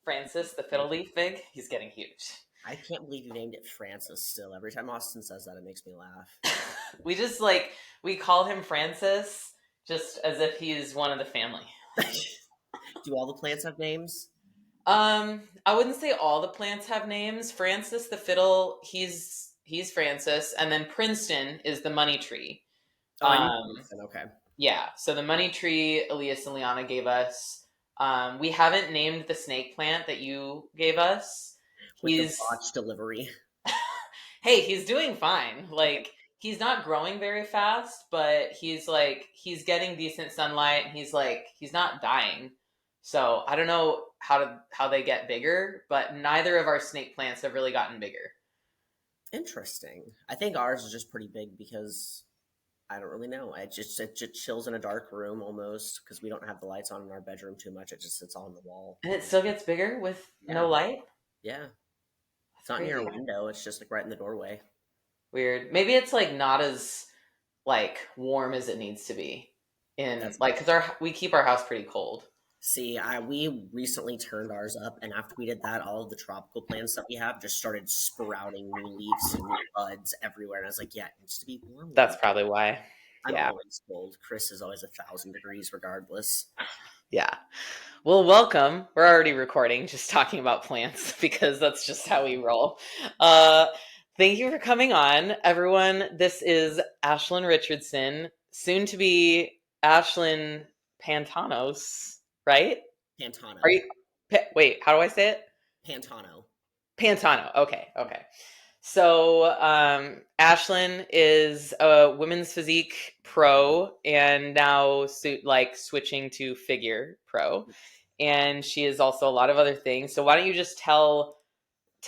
Francis, the fiddle leaf fig. He's getting huge. I can't believe you named it Francis still. Every time Austin says that, it makes me laugh. We just we call him Francis just as if he's one of the family. Do all the plants have names? I wouldn't say all the plants have names. Francis the fiddle, he's Francis, and then Princeton is the money tree. Oh, I knew Princeton. Okay. Yeah, so the money tree Elias and Liana gave us. We haven't named the snake plant that you gave us. With the botched delivery. Hey, he's doing fine. He's not growing very fast, but he's getting decent sunlight. And he's not dying. So I don't know how they get bigger, but neither of our snake plants have really gotten bigger. Interesting. I think ours is just pretty big because I don't really know. It just chills in a dark room almost because we don't have the lights on in our bedroom too much. It just sits on the wall. And it still gets bigger with no light? Yeah. It's not near a window. It's just right in the doorway. Weird. Maybe it's not as warm as it needs to be because we keep our house pretty cold. See, we recently turned ours up, and after we did that, all of the tropical plants that we have just started sprouting new leaves and new buds everywhere. And I was like, yeah, it needs to be warm. That's probably why. I'm always cold. Chris is always 1,000 degrees regardless. Yeah. Well, welcome. We're already recording, just talking about plants because that's just how we roll. Thank you for coming on, everyone. This is Ashlynn Richardson, soon to be Ashlynn Pantanos, right? Pantano. Are you? Wait, how do I say it? Pantano. Okay. So, Ashlynn is a women's physique pro and now switching to figure pro. And she is also a lot of other things. So why don't you just tell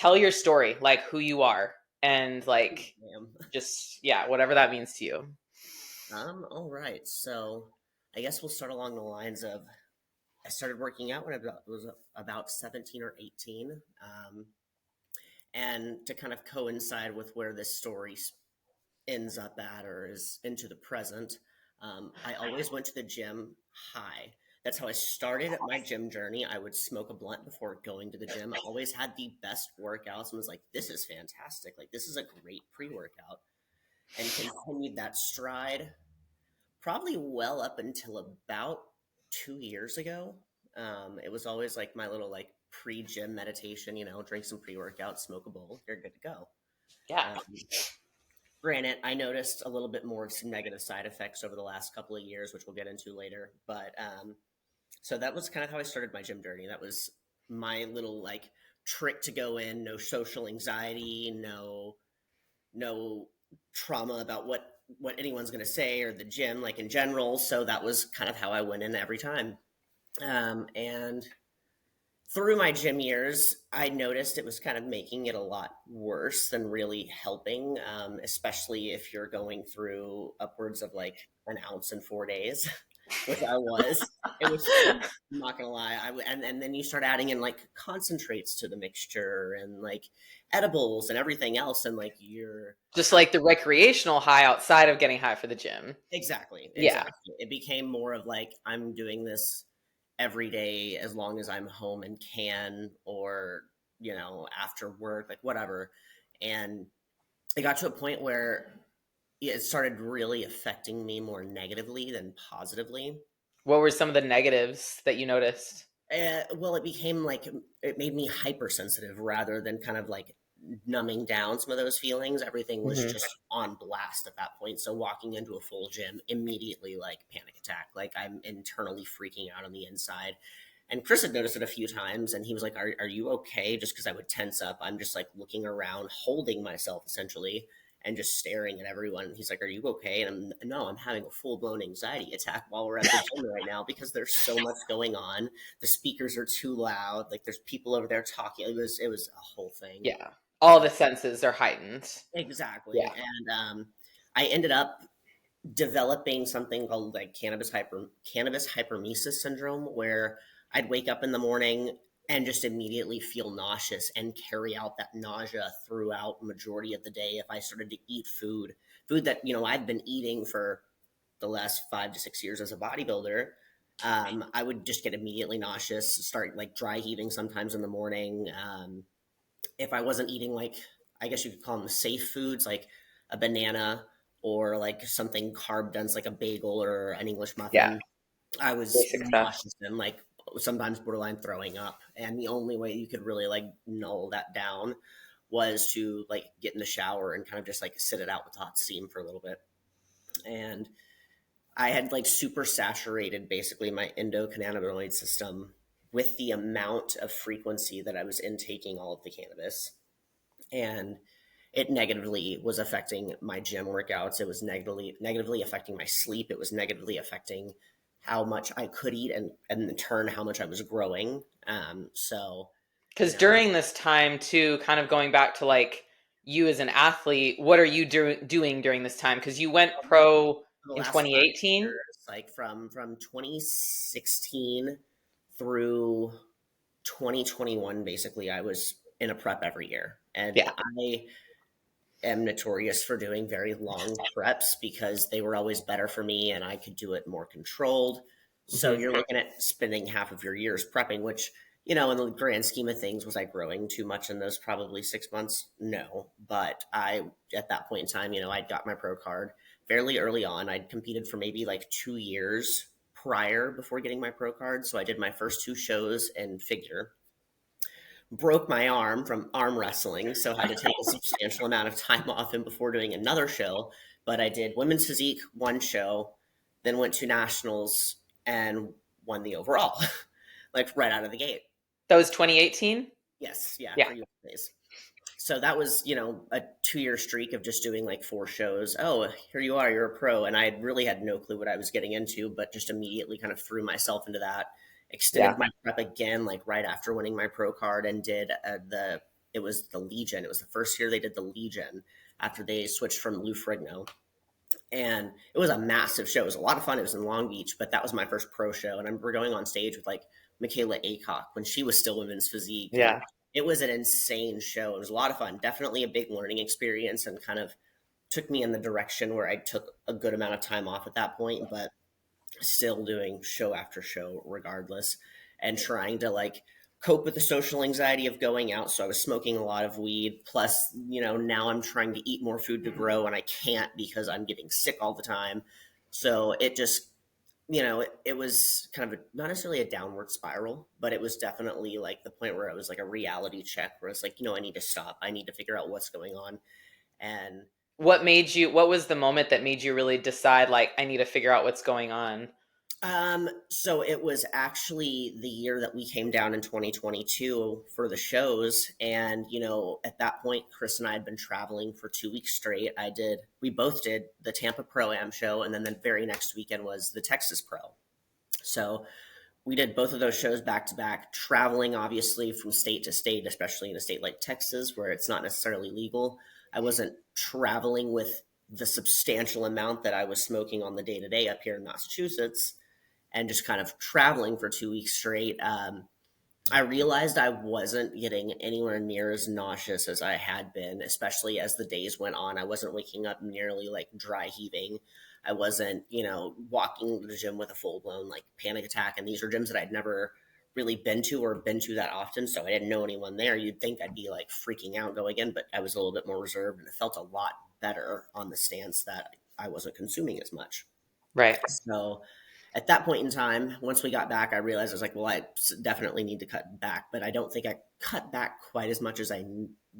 your story, who you are and whatever that means to you. All right. So I guess we'll start along the lines of I started working out when I was about 17 or 18. And to kind of coincide with where this story ends up at or is into the present, I always went to the gym high. That's how I started my gym journey. I would smoke a blunt before going to the gym. I always had the best workouts and was like, this is fantastic. This is a great pre-workout. And continued that stride probably well up until about 2 years ago. It was always my little pre-gym meditation, drink some pre-workout, smoke a bowl, you're good to go. Yeah. Granted, I noticed a little bit more of some negative side effects over the last couple of years, which we'll get into later. But so that was kind of how I started my gym journey. That was my little trick to go in. No social anxiety, no trauma about what anyone's going to say or the gym in general. So that was kind of how I went in every time. And through my gym years, I noticed it was kind of making it a lot worse than really helping, especially if you're going through upwards of an ounce in 4 days, which I was. It was, I'm not going to lie. And then you start adding in concentrates to the mixture and edibles and everything else. And you're just the recreational high outside of getting high for the gym. Exactly. Yeah. It became more of I'm doing this every day as long as I'm home and can, or after work, whatever. And it got to a point where it started really affecting me more negatively than positively. What were some of the negatives that you noticed? Well, it became it made me hypersensitive rather than kind of numbing down some of those feelings. Everything was just on blast at that point. So walking into a full gym, immediately panic attack. I'm internally freaking out on the inside. And Chris had noticed it a few times and he was like, are you okay? Just because I would tense up. I'm just looking around, holding myself essentially and just staring at everyone. He's like, are you okay? And I'm having a full-blown anxiety attack while we're at the gym right now because there's so much going on. The speakers are too loud. There's people over there talking. It was a whole thing. Yeah. All the senses are heightened. Exactly. Yeah. And I ended up developing something called cannabis hypermesis syndrome, where I'd wake up in the morning and just immediately feel nauseous and carry out that nausea throughout the majority of the day if I started to eat food that, I'd been eating for the last 5 to 6 years as a bodybuilder. I would just get immediately nauseous, start like dry heaving sometimes in the morning. If I wasn't eating like, I guess you could call them safe foods, like a banana or like something carb dense, like a bagel or an English Yeah, muffin, I was basic stuff. nauseous and like sometimes borderline throwing up. And the only way you could really like null that down was to like get in the shower and kind of just like sit it out with hot steam for a little bit. And I had like super saturated basically my endocannabinoid system with the amount of frequency that I was intaking all of the cannabis. And it negatively was affecting my gym workouts. It was negatively affecting my sleep. It was negatively affecting how much I could eat and in turn how much I was growing. So, Because during this time too, kind of going back to like you as an athlete, what are you doing during this time? Because you went pro the in last 5 years, 2018. like from 2016 through 2021, basically, I was in a prep every year, and Yeah. I am notorious for doing very long preps because they were always better for me and I could do it more controlled. So Hmm. you're looking at spending half of your years prepping, which, you know, in the grand scheme of things, was I growing too much in those probably 6 months? No. But at that point in time, you know, I'd got my pro card fairly early on. I'd competed for maybe like 2 years prior before getting my pro card. So I did my first two shows in figure, broke my arm from arm wrestling, so I had to take a substantial amount of time off and before doing another show. But I did women's physique one show, then went to nationals and won the overall, like right out of the gate. That was 2018. Yes, yeah, Yeah. for US. So that was, you know, a 2 year streak of just doing like four shows. Oh, here you are, you're a pro. And I really had no clue what I was getting into, but just immediately kind of threw myself into that. Extended Yeah. my prep again, like right after winning my pro card, and did it was the Legion. It was the first year they did the Legion after they switched from Lou Ferrigno. And it was a massive show. It was a lot of fun. It was in Long Beach, but that was my first pro show. And I remember going on stage with like Michaela Aycock when she was still women's physique. And Yeah. it was an insane show. It was a lot of fun. Definitely a big learning experience and kind of took me in the direction where I took a good amount of time off at that point, but still doing show after show regardless and trying to like cope with the social anxiety of going out. So I was smoking a lot of weed. Plus, you know, now I'm trying to eat more food to grow and I can't because I'm getting sick all the time. So it just, you know, it was kind of not necessarily a downward spiral, but it was definitely like the point where it was like a reality check where it's like, you know, I need to stop. I need to figure out what's going on. And What was the moment that made you really decide, like, I need to figure out what's going on? So it was actually the year that we came down in 2022 for the shows. And, you know, at that point, Chris and I had been traveling for 2 weeks straight. We both did the Tampa Pro Am show. And then the very next weekend was the Texas Pro. So we did both of those shows back to back, traveling obviously from state to state, especially in a state like Texas where it's not necessarily legal. I wasn't traveling with the substantial amount that I was smoking on the day to day up here in Massachusetts, and just kind of traveling for 2 weeks straight. I realized I wasn't getting anywhere near as nauseous as I had been, especially as the days went on. I wasn't waking up nearly like dry heaving. I wasn't, you know, walking to the gym with a full blown like panic attack. And these are gyms that I'd never really been to or been to that often. So I didn't know anyone there. You'd think I'd be like freaking out going in, but I was a little bit more reserved and it felt a lot better on the stance that I wasn't consuming as much. Right. So at that point in time, once we got back, I realized I was like, well, I definitely need to cut back, but I don't think I cut back quite as much as I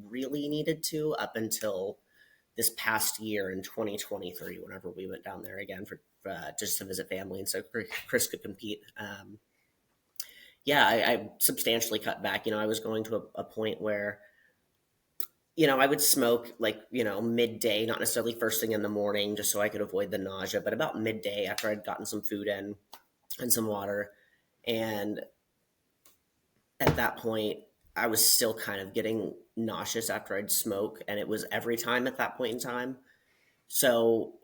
really needed to up until this past year in 2023, whenever we went down there again for just to visit family. And so Chris could compete. I substantially cut back. You know, I was going to a point where, you know, I would smoke like, you know, midday, not necessarily first thing in the morning, just so I could avoid the nausea, but about midday after I'd gotten some food in and some water. And at that point, I was still kind of getting nauseous after I'd smoke. And it was every time at that point in time. So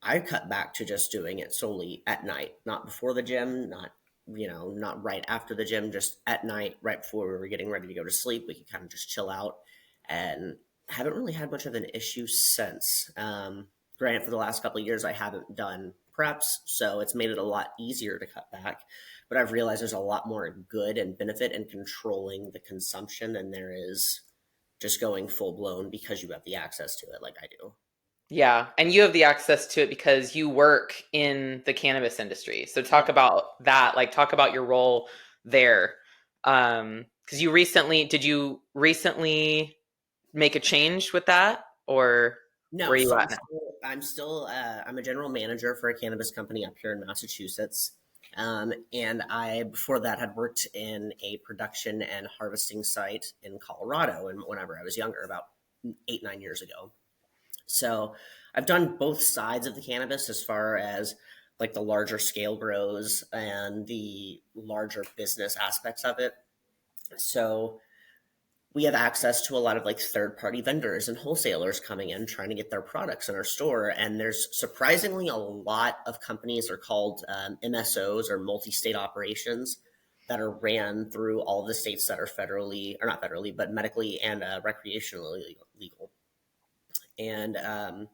I cut back to just doing it solely at night, not before the gym, not, you know, not right after the gym, just at night, right before we were getting ready to go to sleep. We could kind of just chill out and haven't really had much of an issue since. Granted, for the last couple of years, I haven't done preps. So it's made it a lot easier to cut back. But I've realized there's a lot more good and benefit in controlling the consumption than there is just going full blown because you have the access to it like I do. Yeah, and you have the access to it because you work in the cannabis industry. So talk Yep. about that, like talk about your role there. Because did you recently make a change with that, or where No, are you so at now? I'm a general manager for a cannabis company up here in Massachusetts. And I, before that, had worked in a production and harvesting site in Colorado. And whenever I was younger, about 8, 9 years ago. So I've done both sides of the cannabis as far as like the larger scale grows and the larger business aspects of it. So we have access to a lot of like third party vendors and wholesalers coming in trying to get their products in our store. And there's surprisingly a lot of companies are called MSOs or multi state operations that are ran through all the states that are federally, or not federally, but medically and recreationally legal. And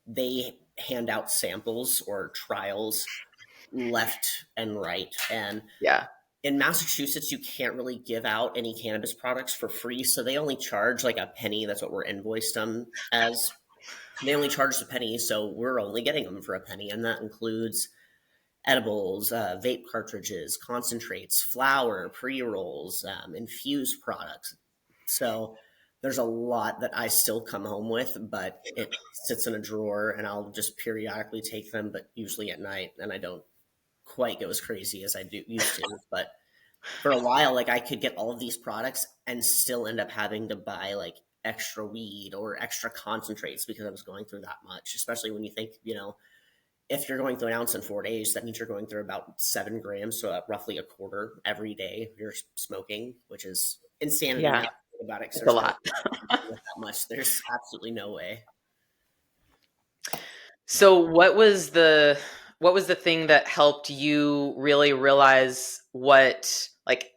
they hand out samples or trials left and right. And Yeah, in Massachusetts, you can't really give out any cannabis products for free. So they only charge like a penny. That's what we're invoiced them as. They only charge a penny. So we're only getting them for a penny. And that includes edibles, vape cartridges, concentrates, flour, pre rolls, infused products. So there's a lot that I still come home with, but it sits in a drawer and I'll just periodically take them, but usually at night. And I don't quite go as crazy as I do used to. But for a while, like I could get all of these products and still end up having to buy like extra weed or extra concentrates because I was going through that much, especially when you think, if you're going through an ounce in 4 days, that means you're going through about 7 grams, so roughly a quarter every day you're smoking, which is insanity yeah, now about it because it's a there's no lot. way with that much. There's absolutely no way. So what was the thing that helped you really realize what like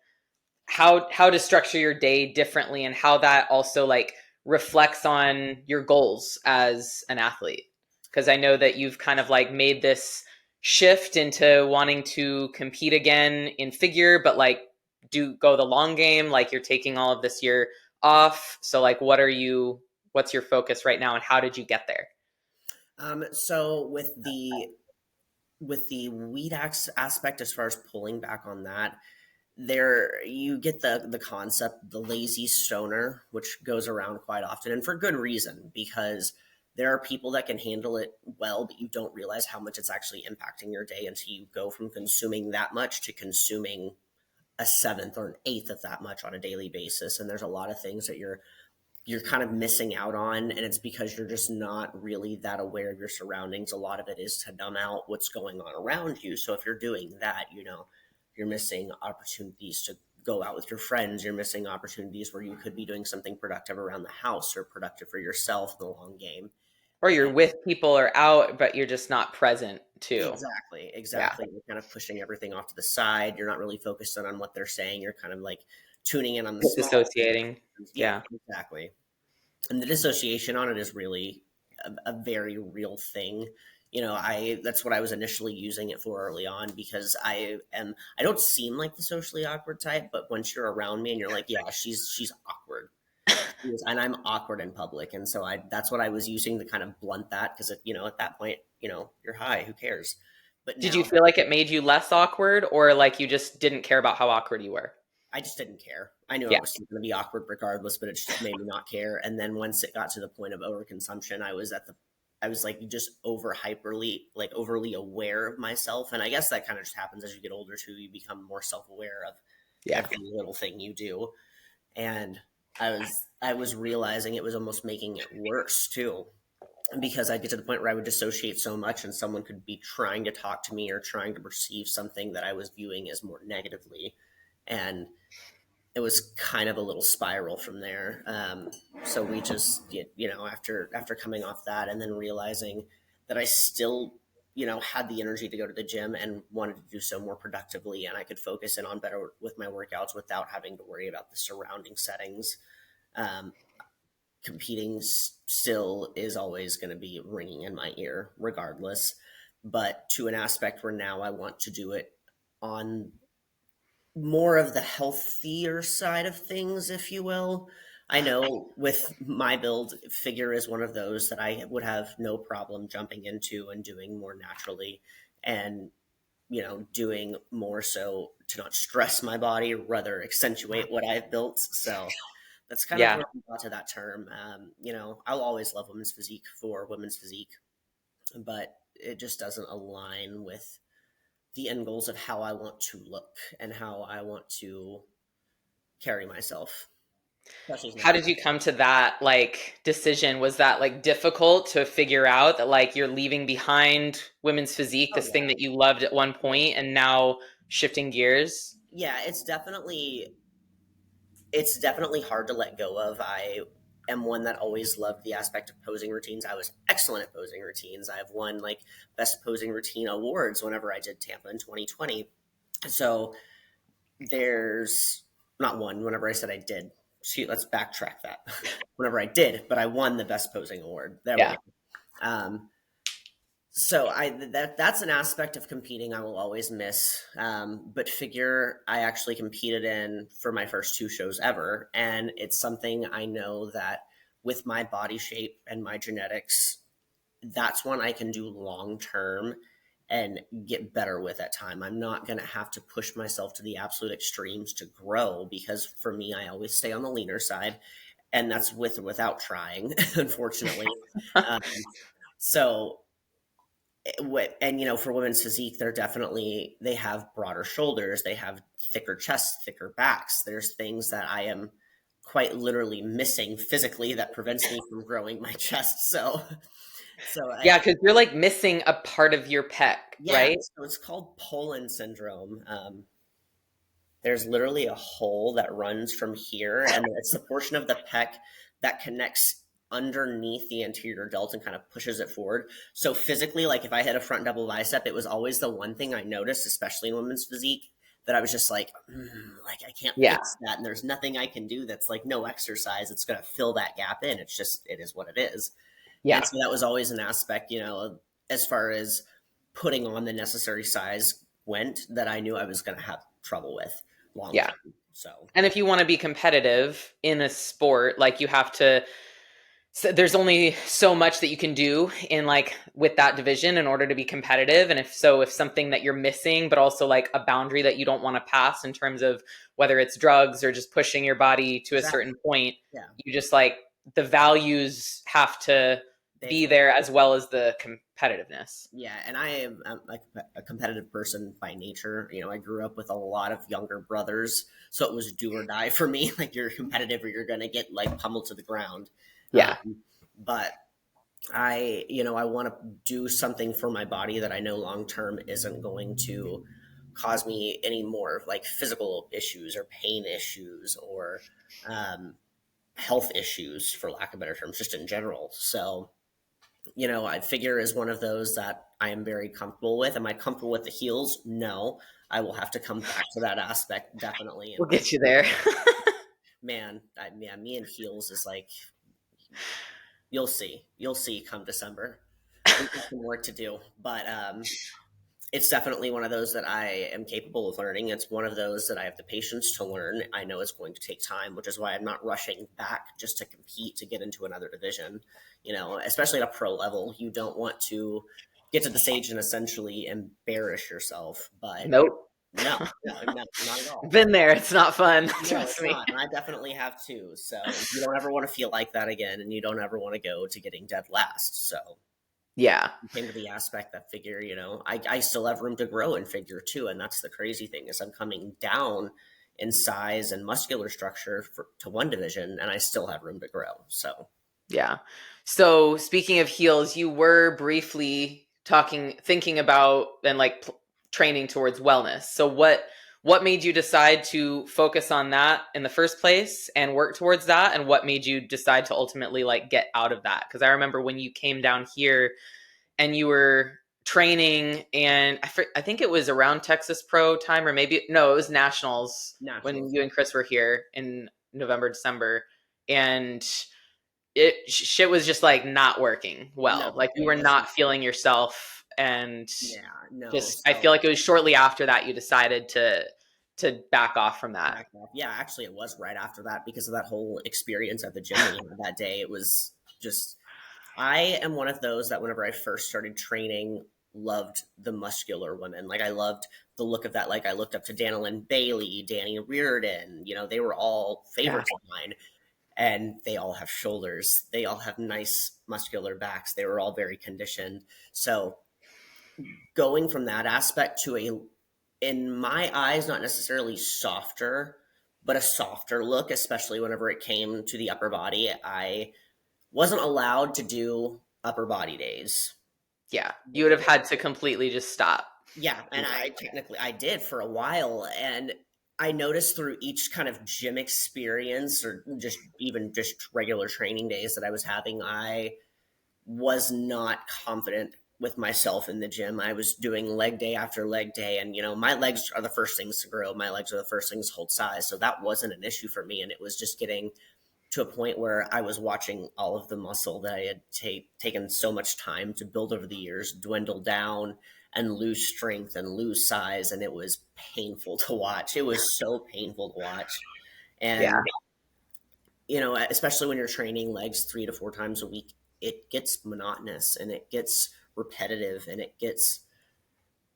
how to structure your day differently and how that also like reflects on your goals as an athlete? Because I know that you've kind of like made this shift into wanting to compete again in figure, but like do go the long game, like you're taking all of this year off. So like what's your focus right now and how did you get there? So with the aspect, as far as pulling back on that, there you get the concept, the lazy stoner, which goes around quite often, and for good reason, because there are people that can handle it well, but you don't realize how much it's actually impacting your day until you go from consuming that much to consuming a seventh or an eighth of that much on a daily basis. And there's a lot of things that you're kind of missing out on, and it's because you're just not really that aware of your surroundings. A lot of it is to numb out what's going on around you. So if you're doing that, you're missing opportunities to go out with your friends. You're missing opportunities where you could be doing something productive around the house or productive for yourself in the long game. Or you're And with people or out, but you're just not present too. exactly, Yeah. exactly. You're kind of pushing everything off to the side. You're not really focused on what they're saying. You're kind of like tuning in on the small Disassociating. things. Yeah, Yeah. exactly. And the dissociation on it is really a very real thing. I that's what I was initially using it for early on, because I don't seem like the socially awkward type, but once you're around me and you're like, yeah, she's awkward. And I'm awkward in public. And so that's what I was using to kind of blunt that, because at that point, you're high, who cares? But Did you now feel like it made you less awkward or like you just didn't care about how awkward you were? I just didn't care. I knew I Yeah. was still going to be awkward regardless, but it just made me not care. And then once it got to the point of overconsumption, I was like just overly aware of myself. And I guess that kind of just happens as you get older too. You become more self-aware of Yeah. every little thing you do. And I was realizing it was almost making it worse too, because I get to the point where I would dissociate so much and someone could be trying to talk to me or trying to perceive something that I was viewing as more negatively. And it was kind of a little spiral from there. So we just, after coming off that and then realizing that I still, had the energy to go to the gym and wanted to do so more productively, and I could focus in on better with my workouts without having to worry about the surrounding settings. Um, Competing still is always going to be ringing in my ear regardless. but to an aspect where now I want to do it on more of the healthier side of things, if you will. I know with my build, figure is one of those that I would have no problem jumping into and doing more naturally, and doing more so to not stress my body, rather accentuate what I've built. So that's kind of Yeah. where we got to that term. I'll always love women's physique for women's physique, but it just doesn't align with the end goals of how I want to look and how I want to carry myself, especially as an How athlete. did you come to that like decision? Was that like difficult to figure out that like you're leaving behind women's physique, Oh this thing yeah, that you loved at one yeah, point, and now shifting gears? yeah. It's definitely hard to let go of. I am one that always loved the aspect of posing routines. I was excellent at posing routines. I've won like best posing routine awards whenever I did Tampa in 2020. So there's not one. Whenever I said I did, let's backtrack that. Whenever I did, but I won the best posing award. There we Yeah. go. Um, so that's an aspect of competing I will always miss. But figure I actually competed in for my first two shows ever, and it's something I know that with my body shape and my genetics, that's one I can do long term and get better with at time. I'm not going to have to push myself to the absolute extremes to grow, because for me, I always stay on the leaner side, and that's with or without trying, unfortunately. Um, so and for women's physique, they have broader shoulders, they have thicker chests, thicker backs. There's things that I am quite literally missing physically that prevents me from growing my chest. So Yeah, because you're like missing a part of your pec, yeah, right? so it's called Poland syndrome. There's literally a hole that runs from here, and it's the portion of the pec that connects underneath the anterior delt and kind of pushes it forward. So physically, like if I had a front double bicep, it was always the one thing I noticed, especially in women's physique, that I was just like, like I can't Yeah. fix that, and there's nothing I can do that's like no exercise. It's going to fill that gap in. It's just it is what it is, and Yeah. so that was always an aspect, as far as putting on the necessary size went, that I knew I was going to have trouble with long Yeah. term. So And if you want to be competitive in a sport, like you have to, so there's only so much that you can do in like with that division in order to be competitive. And if something that you're missing, but also like a boundary that you don't want to pass in terms of whether it's drugs or just pushing your body to a exactly, certain point, yeah, you just like the values have to they be there as well as the competitiveness. yeah, and I am a competitive person by nature. I grew up with a lot of younger brothers, so it was do or die for me. Like you're competitive, or you're going to get like pummeled to the ground. Yeah. But I want to do something for my body that I know long term isn't going to cause me any more like physical issues or pain issues or um, health issues, for lack of better terms, just in general. So, I figure is one of those that I am very comfortable with. Am I comfortable with the heels? No. I will have to come back to that aspect definitely. We'll And get you there. me and heels is like, you'll see come December. We've got some work to do, but it's definitely one of those that I am capable of learning. It's one of those that I have the patience to learn. I know it's going to take time, which is why I'm not rushing back just to compete to get into another division. Especially at a pro level, you don't want to get to the stage and essentially embarrass yourself. But Nope. no, no, no, not at all. Been there. It's not fun. No, Trust it's me. not. And I definitely have too. So you don't ever want to feel like that again, and you don't ever want to go to getting dead last. So Yeah. came to the aspect that figure, I still have room to grow in figure too. And that's the crazy thing, is I'm coming down in size and muscular structure to one division, and I still have room to grow. So Yeah. So speaking of heels, you were briefly thinking about and like training towards wellness. So what made you decide to focus on that in the first place and work towards that? And what made you decide to ultimately like get out of that? Because I remember when you came down here and you were training, and I think it was around Texas Pro time, or maybe no, it was Nationals when nationals, you and Chris were here in November, December, and shit was just like not working no, well. Like you it were was not not. feeling yourself And Yeah, no. just, I feel So like it was shortly after that you decided to back off from that. back off. Yeah, actually, it was right after that because of that whole experience at the gym we had that day. It was just, I am one of those that whenever I first started training, loved the muscular women. Like I loved the look of that. Like I looked up to Danilyn Bailey, Danny Reardon. You know, they were all Yeah. favorites of mine, and they all have shoulders. They all have nice muscular backs. They were all very conditioned. So going from that aspect to a, in my eyes, not necessarily softer, but a softer look, especially whenever it came to the upper body. I wasn't allowed to do upper body days. Yeah. You would have had to completely just stop. Yeah, and I technically I did for a while, and I noticed through each kind of gym experience or just even just regular training days that I was having, I was not confident with myself in the gym. I was doing leg day after leg day, and my legs are the first things to grow. My legs are the first things to hold size, so that wasn't an issue for me. And it was just getting to a point where I was watching all of the muscle that I had taken so much time to build over the years dwindle down and lose strength and lose size, and it was painful to watch. It was so painful to watch. Yeah. And especially when you're training legs 3 to 4 times a week, it gets monotonous and it gets repetitive and it gets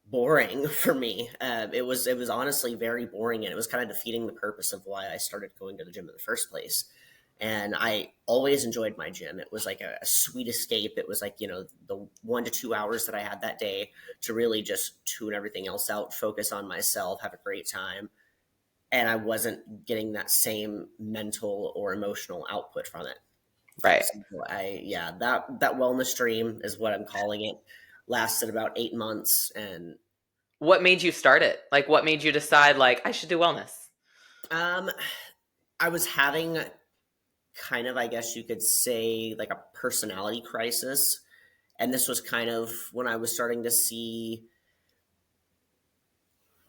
boring for me. It was honestly very boring, and it was kind of defeating the purpose of why I started going to the gym in the first place. And I always enjoyed my gym. It was like a sweet escape. It was like, the 1 to 2 hours that I had that day to really just tune everything else out, focus on myself, have a great time. And I wasn't getting that same mental or emotional output from it. Right. So that wellness dream is what I'm calling it. Lasted about 8 months, and What made you start it? Like, what made you decide, like, I should do wellness? um, I was having kind of, I guess you could say, like a personality crisis, and this was kind of when I was starting to see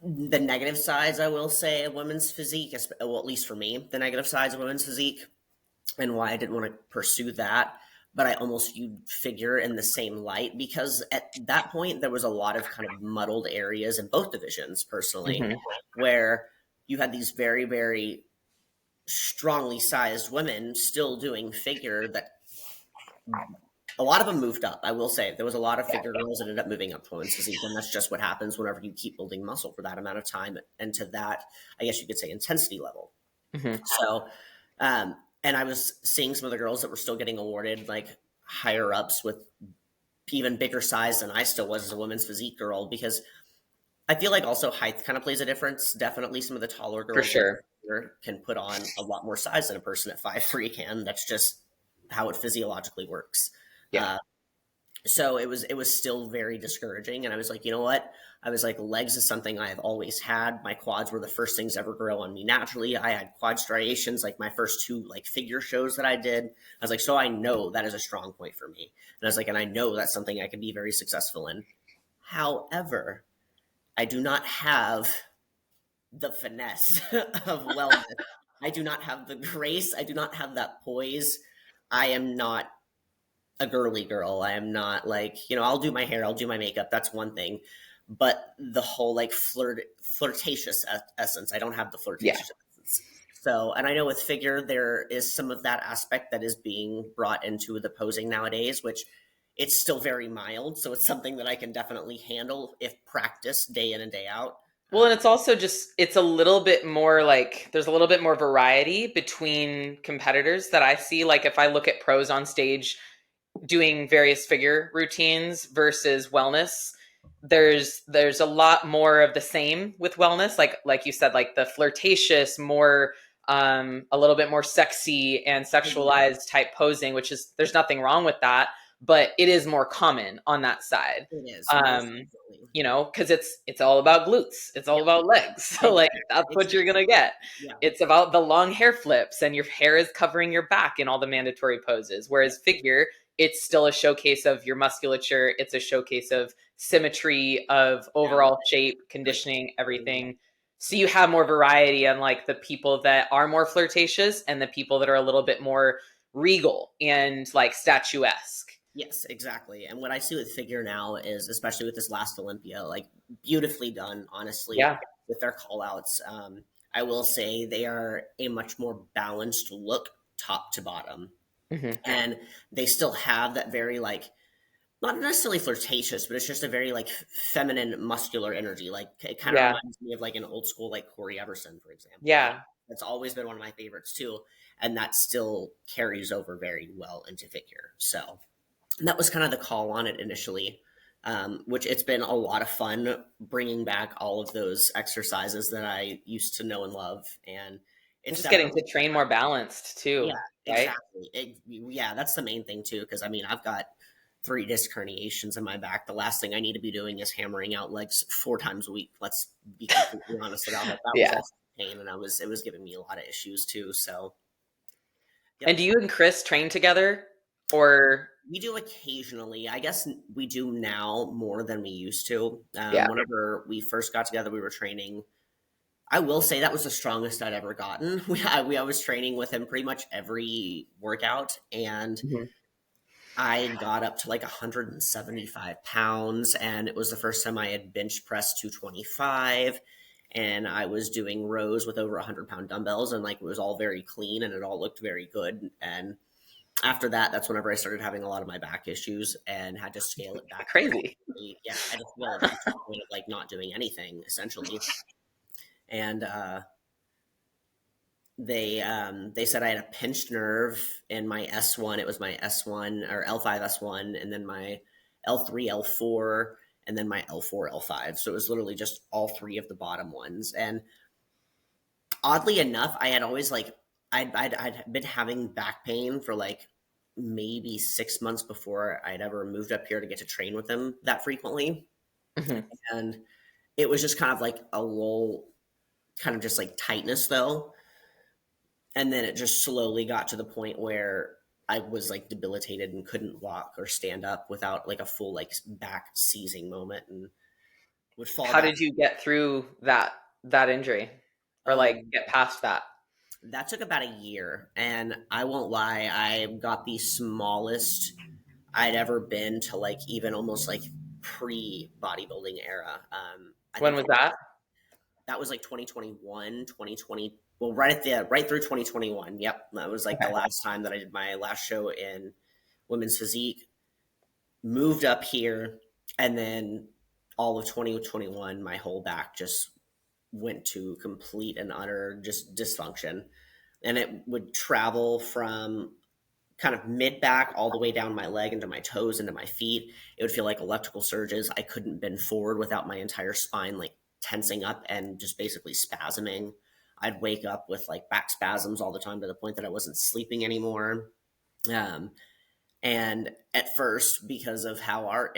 the negative sides, I will say, of women's physique. Well, at least for me, the negative sides of women's physique, and why I didn't want to pursue that. But I almost viewed figure in the same light because at that point there was a lot of kind of muddled areas in both divisions, personally, Mm-hmm. where you had these very, very strongly sized women still doing figure that a lot of them moved up. I will say there was a lot of figure girls that ended up moving up to women's physique, and that's just what happens whenever you keep building muscle for that amount of time and to that, I guess you could say, intensity level. Mm-hmm. So, and I was seeing some of the girls that were still getting awarded like higher ups with even bigger size than I still was as a women's physique girl, because I feel like also height kind of plays a difference. Definitely some of the taller For girls sure. can put on a lot more size than a person at 5'3" can. That's just how it physiologically works. Yeah. So it was still very discouraging, and I was like, you know what? I was like, legs is something I have always had. My quads were the first things to ever grow on me naturally. I had quad striations like my first two like figure shows that I did. I was like, so I know that is a strong point for me, and I was like, and I know that's something I can be very successful in. However, I do not have the finesse of wellness. I do not have the grace. I do not have that poise. I am not a girly girl. I am not like, I'll do my hair, I'll do my makeup. That's one thing. But the whole like flirtatious essence, I don't have the Yeah. flirtatious essence. So, and I know with figure, there is some of that aspect that is being brought into the posing nowadays, which it's still very mild. So it's something that I can definitely handle if practiced day in and day out. Well, and it's also just, it's a little bit more like, there's a little bit more variety between competitors that I see. Like if I look at pros on stage doing various figure routines versus wellness, there's a lot more of the same with wellness. Like you said, like the flirtatious, more a little bit more sexy and sexualized type posing, which is, there's nothing wrong with that, but it is more common on that side. It is. Because it's all about glutes, it's all about legs. So like that's what you're gonna get. Yeah. It's about the long hair flips and your hair is covering your back in all the mandatory poses. Whereas figure, it's still a showcase of your musculature. It's a showcase of symmetry, of overall shape, conditioning, everything. So you have more variety on like the people that are more flirtatious and the people that are a little bit more regal and like statuesque. Yes, exactly. And what I see with figure now is, especially with this last Olympia, like beautifully done, honestly, Yeah. with their call outs. I will say they are a much more balanced look top to bottom. Hmm. And they still have that very like, not necessarily flirtatious, but it's just a very like feminine, muscular energy. Like it kind of Yeah. reminds me of like an old school like Corey Everson, for example. Like Yeah. that's always been one of my favorites too, and that still carries over very well into figure. So and that was kind of the call on it initially, which it's been a lot of fun bringing back all of those exercises that I used to know and love, and And it's just getting definitely to train more balanced yeah, too, right? exactly. Yeah, that's the main thing too. Because I mean, I've got 3 disc herniations in my back. The last thing I need to be doing is hammering out legs 4 times a week. Let's be completely honest about that. That was Yeah. also pain, and it was giving me a lot of issues too. So, And yep. do you and Chris train together or We do occasionally. I guess we do now more than we used to. yeah. Whenever we first got together, we were training. I will say that was the strongest I'd ever gotten. I was training with him pretty much every workout, and Mhm. I got up to like 175 pounds, and it was the first time I had bench pressed 225. And I was doing rows with over 100-pound dumbbells, and like it was all very clean and it all looked very good. And after that, that's whenever I started having a lot of my back issues and had to scale it back. Crazy. Yeah, I had to scale it back to the point of like not doing anything essentially. And they said I had a pinched nerve in my S1. It was my S1 or L5 S1, and then my L3 L4, and then my L4 L5. So it was literally just all 3 of the bottom ones. And oddly enough, I had always like I'd been having back pain for like maybe 6 months before I'd ever moved up here to get to train with them that frequently. Hmm. And it was just kind of like a lull, kind of just like tightness though. And then it just slowly got to the point where I was like debilitated and couldn't walk or stand up without like a full like back seizing moment, and would fall How back. did you get through that injury or like Um, get past that? that took about a year, and I won't lie, I got the smallest I'd ever been to like even almost like pre bodybuilding era. I When think was that? that was like 2021, 2020. Well, right at the right through 2021. Yep, that was like the Okay. last time that I did my last show in women's physique. Moved up here, and then all of 2021, my whole back just went to complete and utter just dysfunction, and it would travel from kind of mid back all the way down my leg into my toes into my feet. It would feel like electrical surges. I couldn't bend forward without my entire spine like tensing up and just basically spasming. I'd wake up with like back spasms all the time to the point that I wasn't sleeping anymore. Um, and at first, because of how our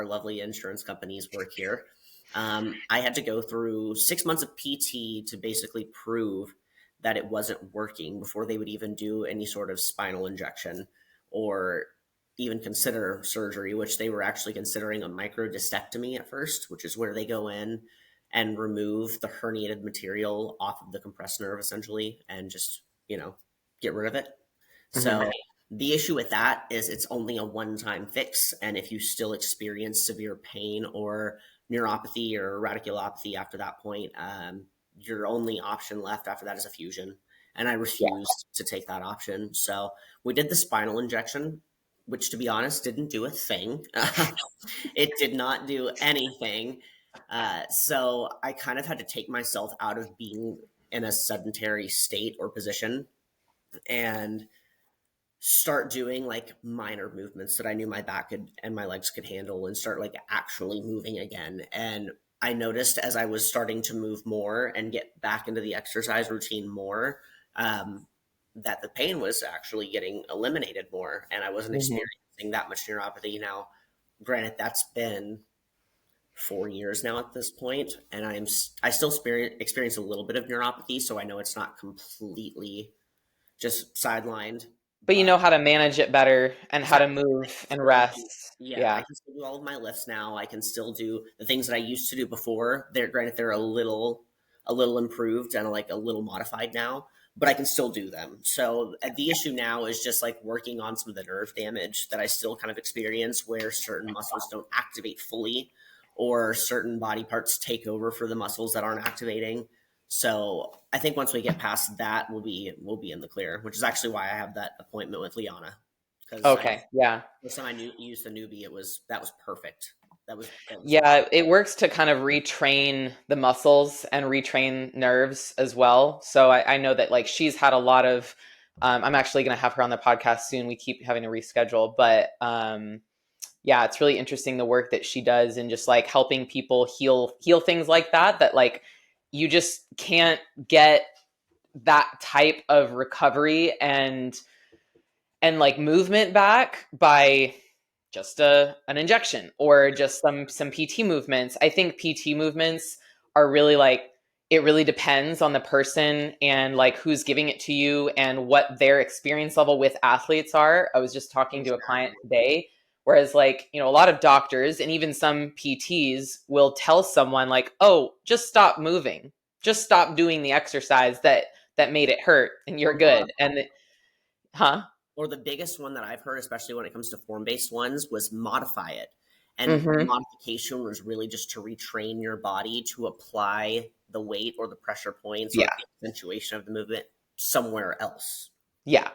lovely insurance companies work here, I had to go through 6 months of PT to basically prove that it wasn't working before they would even do any sort of spinal injection or even consider surgery, which they were actually considering a microdiscectomy at first, which is where they go in and remove the herniated material off of the compressed nerve essentially and just, get rid of it. Hmm. So the issue with that is it's only a one-time fix, and if you still experience severe pain or neuropathy or radiculopathy after that point, your only option left after that is a fusion. And I Yeah. refused to take that option. So we did the spinal injection, which, to be honest, didn't do a thing. It did not do anything. So I kind of had to take myself out of being in a sedentary state or position and start doing like minor movements that I knew my back and my legs could handle, and start like actually moving again. And I noticed as I was starting to move more and get back into the exercise routine more, um, that the pain was actually getting eliminated more, and I wasn't Hmm. experiencing that much neuropathy. Now, granted, that's been 4 years now at this point, and I still experience a little bit of neuropathy, so I know it's not completely just sidelined, But you but know how to manage it better and how to exactly. I move can and still do, rest. yeah, I Yeah. can still do all of my lifts now. I can still do the things that I used to do before. They're granted they're a little a little improved and like a little modified now, but I can still do them. So the issue now is just like working on some of the nerve damage that I still kind of experience, where certain muscles don't activate fully, or certain body parts take over for the muscles that aren't activating. So I think once we get past that, we'll be in the clear, which is actually why I have that appointment with Liana. Because Okay. Yeah. the time I used the newbie, that was perfect. That was Yeah, it works to kind of retrain the muscles and retrain nerves as well. So I know that like she's had a lot of, I'm actually going to have her on the podcast soon. We keep having to reschedule, but yeah, it's really interesting the work that she does in just like helping people heal things like that, that like you just can't get that type of recovery and like movement back by just an injection or just some PT movements. I think PT movements are really like, it really depends on the person and like who's giving it to you and what their experience level with athletes are. I was just talking to a client today, whereas like, you know, a lot of doctors and even some PTs will tell someone like, "Oh, just stop moving. Just stop doing the exercise that made it hurt and you're good." And huh? Or the biggest one that I've heard, especially when it comes to form-based ones, was modify it. And the Mhm. modification was really just to retrain your body to apply the weight or the pressure points or Yeah. the accentuation of the movement somewhere else. Yeah.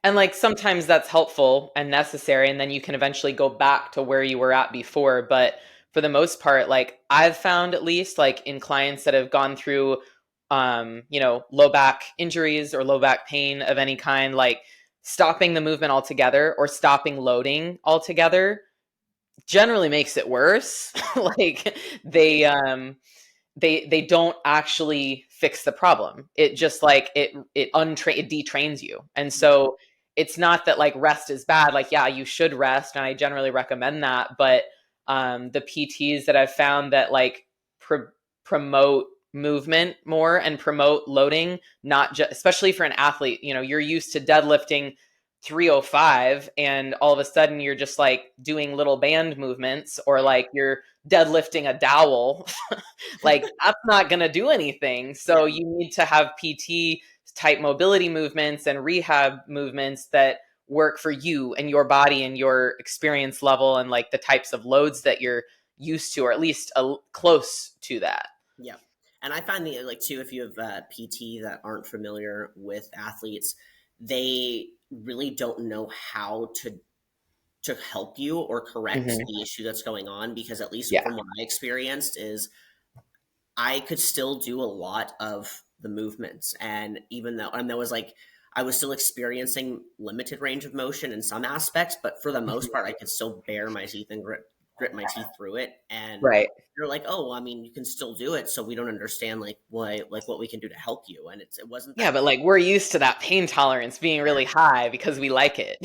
And like sometimes that's helpful and necessary, and then you can eventually go back to where you were at before. But for the most part, like I've found at least like in clients that have gone through you know, low back injuries or low back pain of any kind, like stopping the movement altogether or stopping loading altogether generally makes it worse. Like they don't actually fix the problem. It just like it detrains you. And so it's not that like rest is bad. Like, yeah, you should rest, and I generally recommend that. But the PTs that I've found that like promote movement more and promote loading, not just especially for an athlete, you know, you're used to deadlifting 305 and all of a sudden you're just like doing little band movements, or like you're deadlifting a dowel. Like that's not going to do anything. So Yeah. you need to have PT type mobility movements and rehab movements that work for you and your body and your experience level and like the types of loads that you're used to, or at least close to that. Yeah. And I find the like too, if you have PT that aren't familiar with athletes, they really don't know how to help you or correct Mm-hmm. the issue that's going on, because at least Yeah. from what I experienced is I could still do a lot of the movements. And even though, and there was like, I was still experiencing limited range of motion in some aspects, but for the most part, I could still bare my teeth and grit my teeth through it. And Right. you're like, oh, well, I mean, you can still do it. So we don't understand like what we can do to help you. And it wasn't Yeah, that. but like we're used to that pain tolerance being really high because we like it.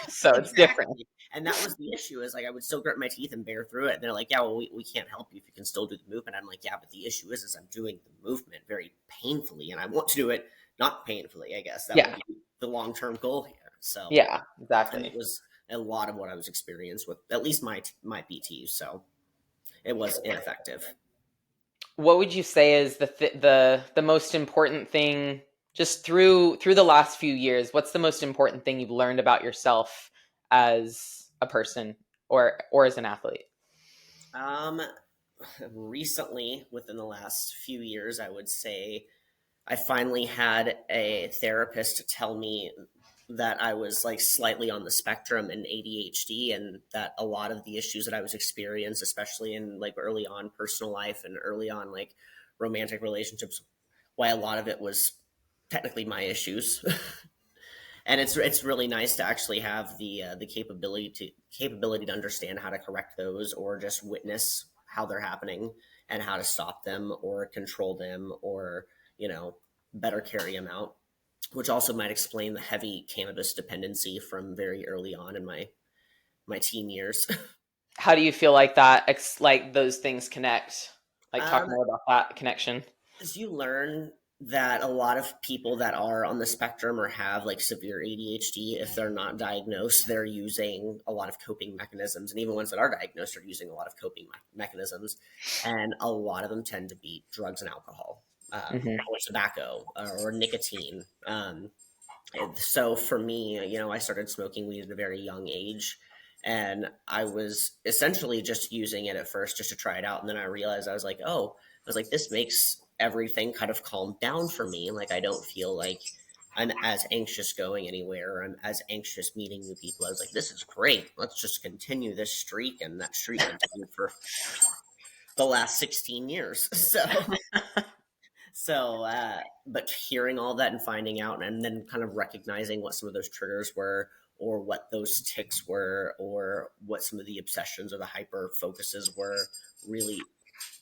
So it's different. Exactly. And that was the issue, is like I would still grit my teeth and bear through it. And they're like, yeah, well, we can't help you if you can still do the movement. I'm like, yeah, but the issue is I'm doing the movement very painfully, and I want to do it not painfully. I guess that would Yeah. be the long-term goal here. So, Yeah, and it exactly. was a lot of what I was experienced with at least my PTs. So it was ineffective. What would you say is the most important thing just through the last few years? What's the most important thing you've learned about yourself as a person or as an athlete? Um, recently, within the last few years, I would say I finally had a therapist tell me that I was like slightly on the spectrum in ADHD, and that a lot of the issues that I was experiencing, especially in like early on personal life and early on like romantic relationships, why a lot of it was technically my issues. And it's really nice to actually have the capability to understand how to correct those, or just witness how they're happening and how to stop them or control them, or you know, better carry them out, which also might explain the heavy cannabis dependency from very early on in my teen years. How do you feel like that like those things connect? Like talk um, more about that connection. as you learn that a lot of people that are on the spectrum or have like severe ADHD, if they're not diagnosed, they're using a lot of coping mechanisms. And even ones that are diagnosed are using a lot of coping mechanisms. And a lot of them tend to be drugs and alcohol. Hmm. or tobacco or nicotine. So for me, I started smoking weed at a very young age, and I was essentially just using it at first just to try it out, and then I realized this makes everything kind of calm down for me. Like I don't feel like I'm as anxious going anywhere. Or I'm as anxious meeting new people. I was like, this is great. Let's just continue this streak, and that streak continued for the last 16 years. But hearing all that and finding out and then kind of recognizing what some of those triggers were or what those tics were or what some of the obsessions or the hyper focuses were really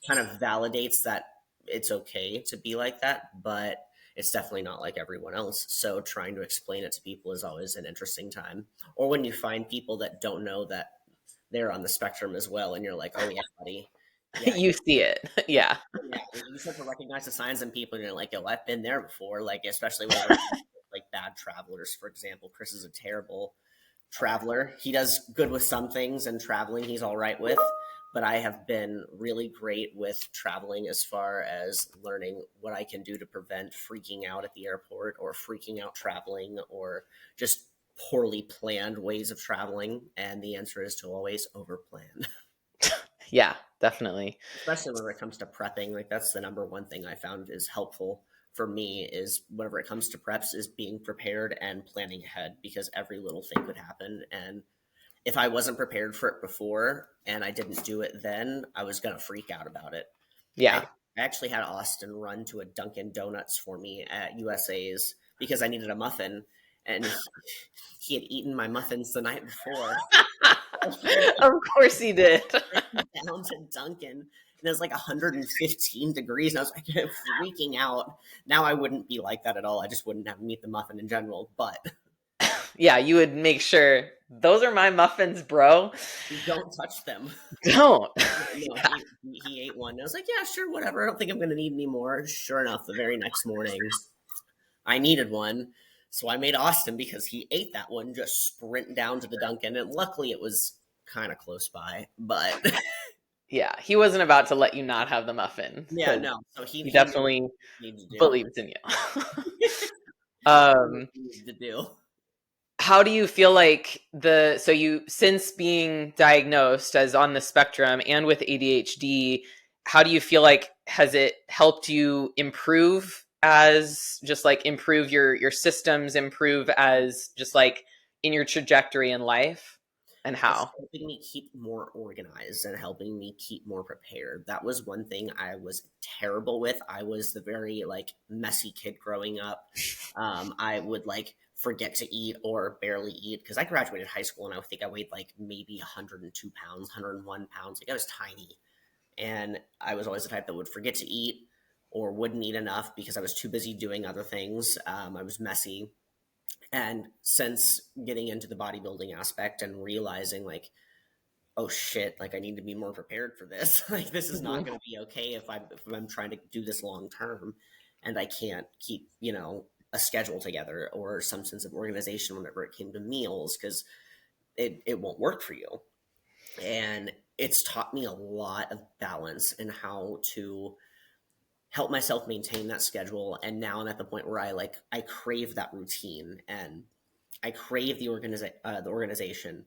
kind of validates that it's okay to be like that, but it's definitely not like everyone else. So trying to explain it to people is always an interesting time. Or when you find people that don't know that they're on the spectrum as well, and you're like, oh yeah, buddy. Yeah, You see it. Yeah. yeah, you start to recognize the signs in people, and you're like, "Oh, I've been there before." Like, especially whenever it comes to, like bad travelers, for example. Chris is a terrible traveler. He does good with some things, and traveling he's all right with. But I have been really great with traveling as far as learning what I can do to prevent freaking out at the airport or freaking out traveling or just poorly planned ways of traveling. And the answer is to always overplan. Yeah, definitely. Especially when it comes to prepping. Like that's the number one thing I found is helpful for me is whenever it comes to preps is being prepared and planning ahead because every little thing could happen. And if I wasn't prepared for it before and I didn't do it then, I was going to freak out about it. I Yeah. actually had Austin run to a Dunkin' Donuts for me at USA's because I needed a muffin and he had eaten my muffins the night before. Of course he did. Down to Dunkin', and it was like 115 degrees, and I was like freaking out. Now I wouldn't be like that at all. I just wouldn't have meat the muffin in general, but Yeah, you would make sure those are my muffins, bro. don't touch them. Don't. No, he ate one. And I was like, yeah, sure, whatever. I don't think I'm going to need any more. Sure enough, the very next morning, I needed one. So I made Austin because he ate that one, just sprint down to the Dunkin'. And luckily it was kind of close by, but Yeah, he wasn't about to let you not have the muffin yeah, because no. So he he knew what definitely he needed to do. believes in you. He knew what um, he needed to do. how do you feel like so you, since being diagnosed as on the spectrum and with ADHD, how do you feel like has it helped you improve as just like improve your systems, improve as just like in your trajectory in life, and It's how? helping me keep more organized and helping me keep more prepared. That was one thing I was terrible with. I was the very like messy kid growing up. I would like forget to eat or barely eat because I graduated high school and I think I weighed like maybe 102 pounds, 101 pounds. Like I was tiny. And I was always the type that would forget to eat or wouldn't eat enough because I was too busy doing other things. I was messy. And since getting into the bodybuilding aspect and realizing like, oh shit, like I need to be more prepared for this. Like this is not Mhm. going to be okay if I'm trying to do this long term and I can't keep, a schedule together or some sense of organization whenever it came to meals because it won't work for you. And it's taught me a lot of balance and how to help myself maintain that schedule. And now I'm at the point where I crave that routine and I crave the organization.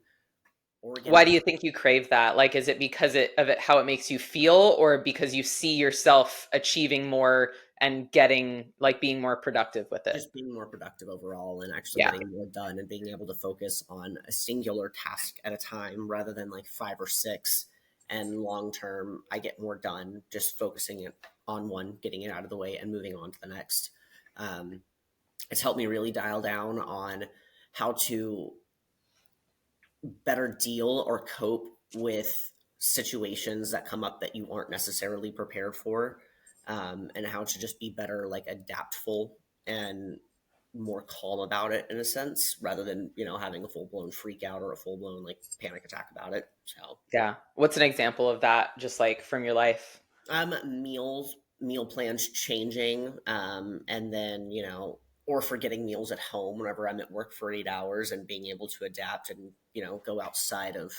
Why Organ do you think you crave that? Like, is it because of it, how it makes you feel, or because you see yourself achieving more and getting like being more productive with it? just being more productive overall and actually Yeah. getting more done and being able to focus on a singular task at a time rather than like five or six. And long term, I get more done just focusing it on one, getting it out of the way, and moving on to the next. Um, it's helped me really dial down on how to better deal or cope with situations that come up that you aren't necessarily prepared for, and how to just be better like adaptful and more calm about it in a sense rather than having a full-blown freak out or a full-blown like panic attack about it. So Yeah. What's an example of that, just like from your life? meal plans changing, and then or forgetting meals at home whenever I'm at work for 8 hours and being able to adapt and go outside of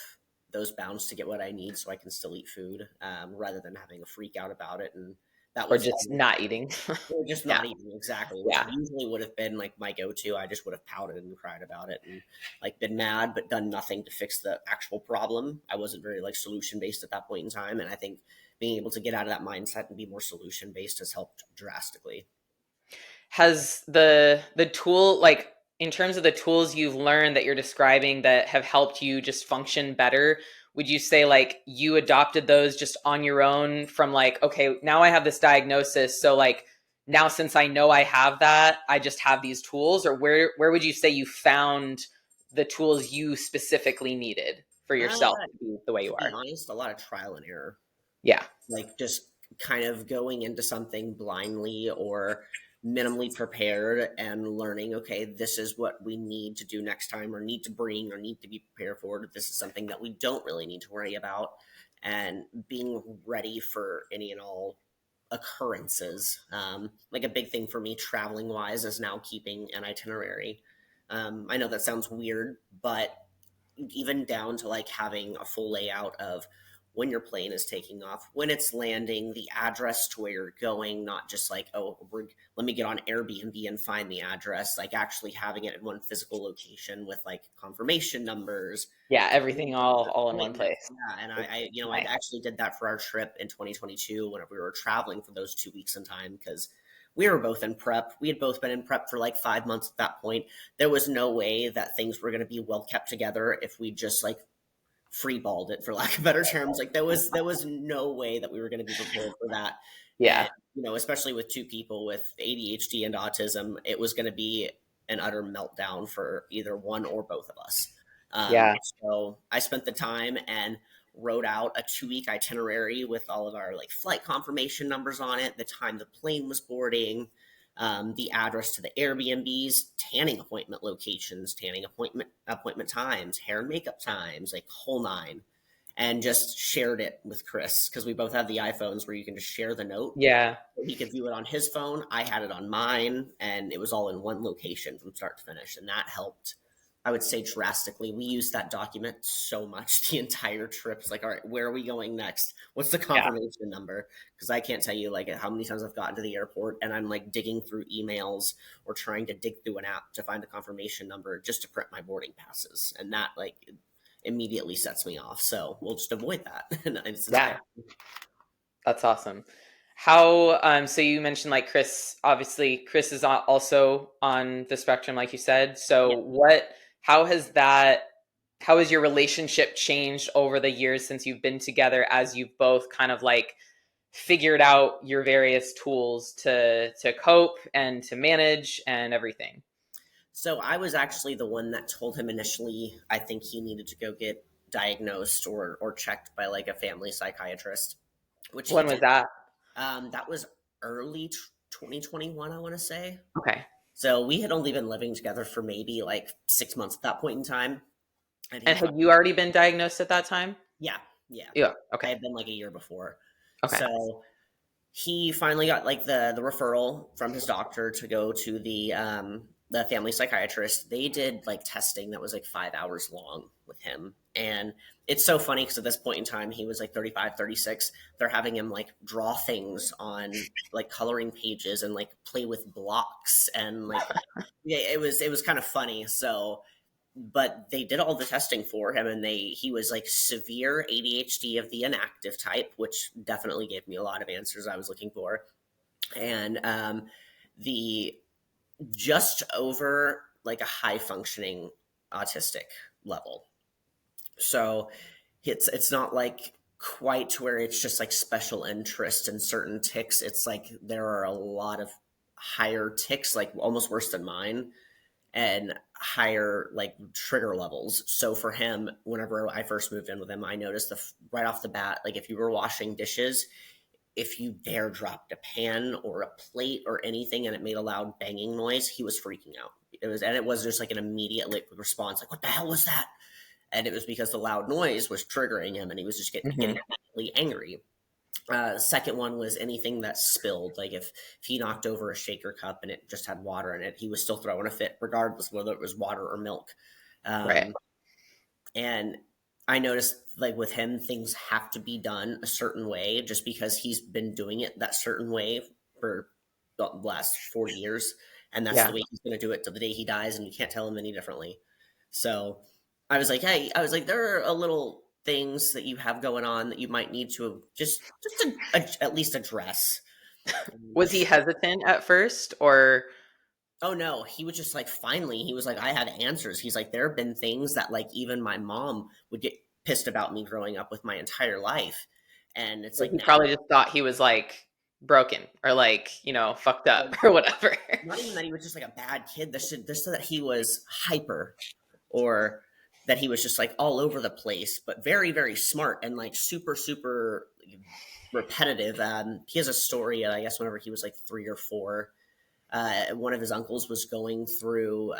those bounds to get what I need so I can still eat food, rather than having a freak out about it and That Or was just not eating. or just Yeah. not eating, exactly, which Yeah. usually would have been like my go-to. I just would have pouted and cried about it and like been mad, but done nothing to fix the actual problem. I wasn't very like solution based at that point in time, and I think being able to get out of that mindset and be more solution based has helped drastically. Has the tool, like in terms of the tools you've learned that you're describing that have helped you just function better, would you say like you adopted those just on your own from like, okay, now I have this diagnosis, so like now since I know I have that, I just have these tools? Or where would you say you found the tools you specifically needed for yourself to be the way To you be are? honest, a lot of trial and error, Yeah. like just kind of going into something blindly or minimally prepared and learning, okay, this is what we need to do next time or need to bring or need to be prepared for. This is something that we don't really need to worry about, and being ready for any and all occurrences. Like a big thing for me traveling wise is now keeping an itinerary. I know that sounds weird, but even down to like having a full layout of when your plane is taking off, when it's landing, the address to where you're going, not just like, oh, let me get on Airbnb and find the address, like actually having it in one physical location with like confirmation numbers, Yeah, everything appointments. all in one place. Yeah, and It's I nice. actually did that for our trip in 2022 whenever we were traveling for those 2 weeks in time because we were both in prep. We had both been in prep for like 5 months at that point. There was no way that things were going to be well kept together if we just like freeballed it, for lack of better terms. Like there was no way that we were going to be prepared for that. And Yeah. especially with two people with ADHD and autism, it was going to be an utter meltdown for either one or both of us. Yeah. So I spent the time and wrote out a 2 week itinerary with all of our like flight confirmation numbers on it, the time the plane was boarding, the address to the Airbnbs, tanning appointment locations, tanning appointment times, hair and makeup times, like whole nine, and just shared it with Chris because we both have the iPhones where you can just share the note. Yeah. He could view it on his phone. I had it on mine, and it was all in one location from start to finish, and that helped. I would say drastically. We used that document so much the entire trip. It's like, all right, where are we going next? What's the Yeah. confirmation number? Because I can't tell you like how many times I've gotten to the airport and I'm like digging through emails or trying to dig through an app to find the confirmation number just to print my boarding passes, and that like immediately sets me off. So we'll just avoid that. And it's Yeah. That's awesome. How so you mentioned like Chris, obviously Chris is also on the spectrum like you said. So yeah. how has your relationship changed over the years since you've been together, as you've both kind of like figured out your various tools to cope and to manage and everything? So I was actually the one that told him initially I think he needed to go get diagnosed or checked by like a family psychiatrist, which he When was did. that? That was early 2021, I want to say. Okay. So we had only been living together for maybe like 6 months at that point in time, and he And had finally, you already been diagnosed at that time? yeah, yeah, Yeah. I Okay. had been like a year before. Okay. So he finally got like the referral from his doctor to go to the family psychiatrist. They did like testing that was like 5 hours long with him, and it's so funny because at this point in time he was like 35, 36. They're having him like draw things on like coloring pages and like play with blocks, and like yeah, it was kind of funny. So but they did all the testing for him, and he was like severe ADHD of the inactive type, which definitely gave me a lot of answers I was looking for, and the just over like a high functioning autistic level. So it's not like quite to where it's just like special interest in certain ticks. It's like there are a lot of higher ticks, like almost worse than mine, and higher like trigger levels. So for him, whenever I first moved in with him, I noticed right off the bat, like if you were washing dishes, if you dare dropped a pan or a plate or anything and it made a loud banging noise, he was freaking out. It was just like an immediate like response, like what the hell was that? And it was because the loud noise was triggering him, and he was just getting Hmm. really angry. Second one was anything that spilled. Like if he knocked over a shaker cup and it just had water in it, he was still throwing a fit, regardless whether it was water or milk. Right. Um, and I noticed like with him, things have to be done a certain way just because he's been doing it that certain way for the last 40 years. And that's the Yeah. way he's going to do it till the day he dies. And you can't tell him any differently. So I was like, hey, I was like, there are a little things that you have going on that you might need to just to at least address. Was he hesitant at first, or Oh no, he was just like finally he was like I had answers. He's like there have been things that like even my mom would get pissed about me growing up with my entire life. And it's or like he now probably just thought he was like broken or like, fucked like, up or whatever? not even that he was just like a bad kid. This that he was hyper or that he was just like all over the place, but very, very smart and like super, super repetitive. He has a story, I guess, whenever he was like 3 or 4, one of his uncles was going through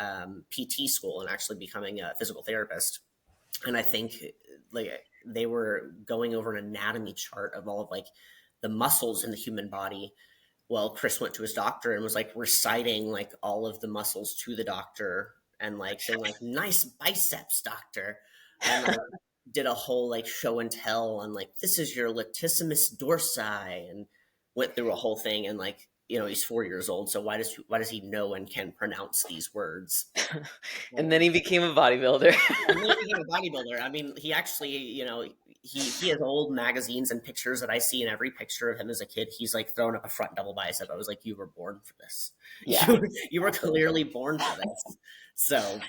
PT school and actually becoming a physical therapist. And I think like they were going over an anatomy chart of all of like the muscles in the human body. Well, Chris went to his doctor and was like reciting like all of the muscles to the doctor and like saying like nice biceps, doctor, and like did a whole like show and tell on like this is your latissimus dorsi and went through a whole thing. And like he's 4 years old, so why does he know and can pronounce these words? And then he became a bodybuilder. And then he became a bodybuilder. I mean, he actually, he has old magazines and pictures that I see in every picture of him as a kid. He's like throwing up a front double bicep. I was like, you were born for this. Yeah. You were clearly born for this. So,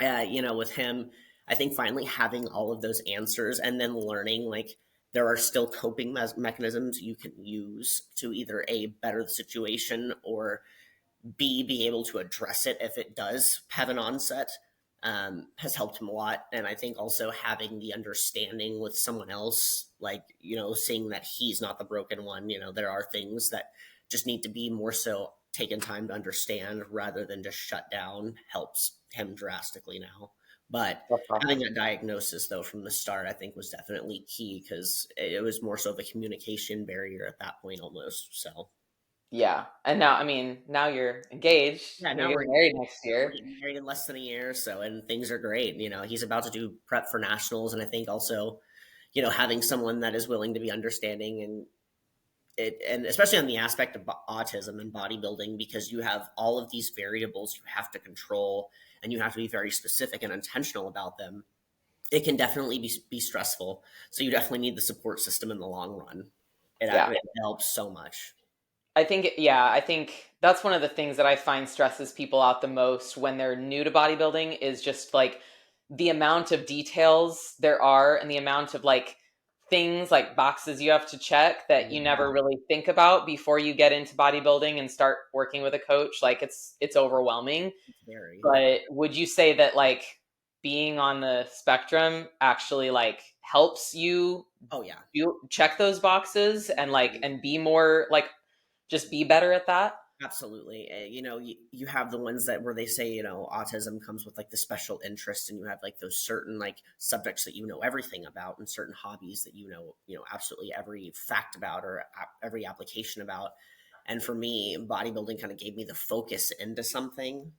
with him, I think finally having all of those answers and then learning like there are still coping mechanisms you can use to either A, better the situation or B, be able to address it if it does have an onset, has helped him a lot. And I think also having the understanding with someone else, like, seeing that he's not the broken one, there are things that just need to be more so taken time to understand rather than just shut down helps him drastically now. But That's having awesome. that diagnosis, though, from the start, I think was definitely key because it was more so of a communication barrier at that point almost. So, Yeah. And now, I mean, now you're engaged. yeah, You're now getting married next we're year. getting married in less than a year, so and things are great. He's about to do prep for nationals, and I think also, having someone that is willing to be understanding and especially on the aspect of autism and bodybuilding, because you have all of these variables you have to control, and you have to be very specific and intentional about them. It can definitely be stressful. So you definitely need the support system in the long run. Yeah. It helps so much. I think that's one of the things that I find stresses people out the most when they're new to bodybuilding is just like the amount of details there are and the amount of like things like boxes you have to check that you never really think about before you get into bodybuilding and start working with a coach. Like it's overwhelming. It's very. But would you say that like being on the spectrum actually like helps you Oh yeah. check those boxes and like and be more like just be better at that? Absolutely. You have the ones that where they say, autism comes with like the special interest, and you have like those certain like subjects that you know everything about and certain hobbies that absolutely every fact about or every application about. And for me, bodybuilding kind of gave me the focus into something.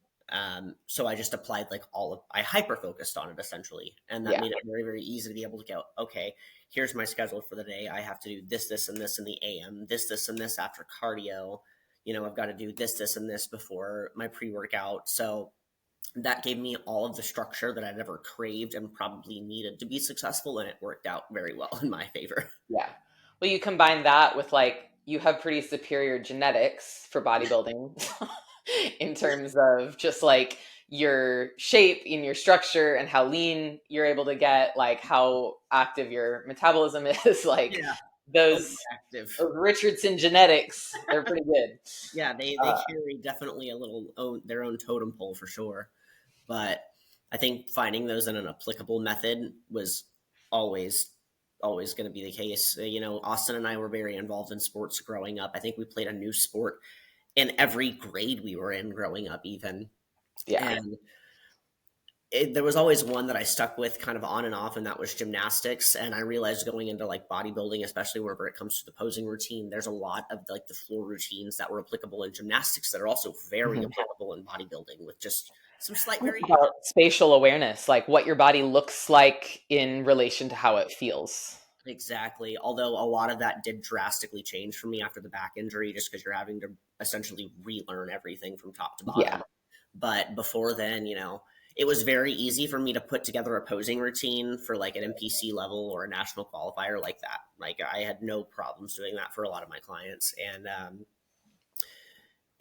So I just applied like I hyper focused on it essentially. And that Yeah. made it very, very easy to be able to go, okay, here's my schedule for the day. I have to do this, this, and this in the AM, this, and this after cardio. I've got to do this, and this before my pre workout. So that gave me all of the structure that I'd ever craved and probably needed to be successful. And it worked out very well in my favor. Yeah. Well, you combine that with like you have pretty superior genetics for bodybuilding in terms of just like your shape and your structure and how lean you're able to get, like how active your metabolism is, like Yeah. those Overactive. those Richardson genetics, they're pretty good. Yeah, they carry definitely a little their own totem pole for sure. But I think finding those in an applicable method was always always going to be the case. Austin and I were very involved in sports growing up. I think we played a new sport in every grade we were in growing up, even. Yeah. And there was always one that I stuck with kind of on and off, and that was gymnastics. And I realized going into like bodybuilding, especially whenever it comes to the posing routine, there's a lot of like the floor routines that were applicable in gymnastics that are also very Mhm. applicable in bodybuilding with just some slight It's variation. about spatial awareness, like what your body looks like in relation to how it feels. Exactly. Although a lot of that did drastically change for me after the back injury, just because you're having to essentially relearn everything from top to Yeah. bottom. But before then, it was very easy for me to put together a posing routine for like an NPC level or a national qualifier like that. Like I had no problems doing that for a lot of my clients. And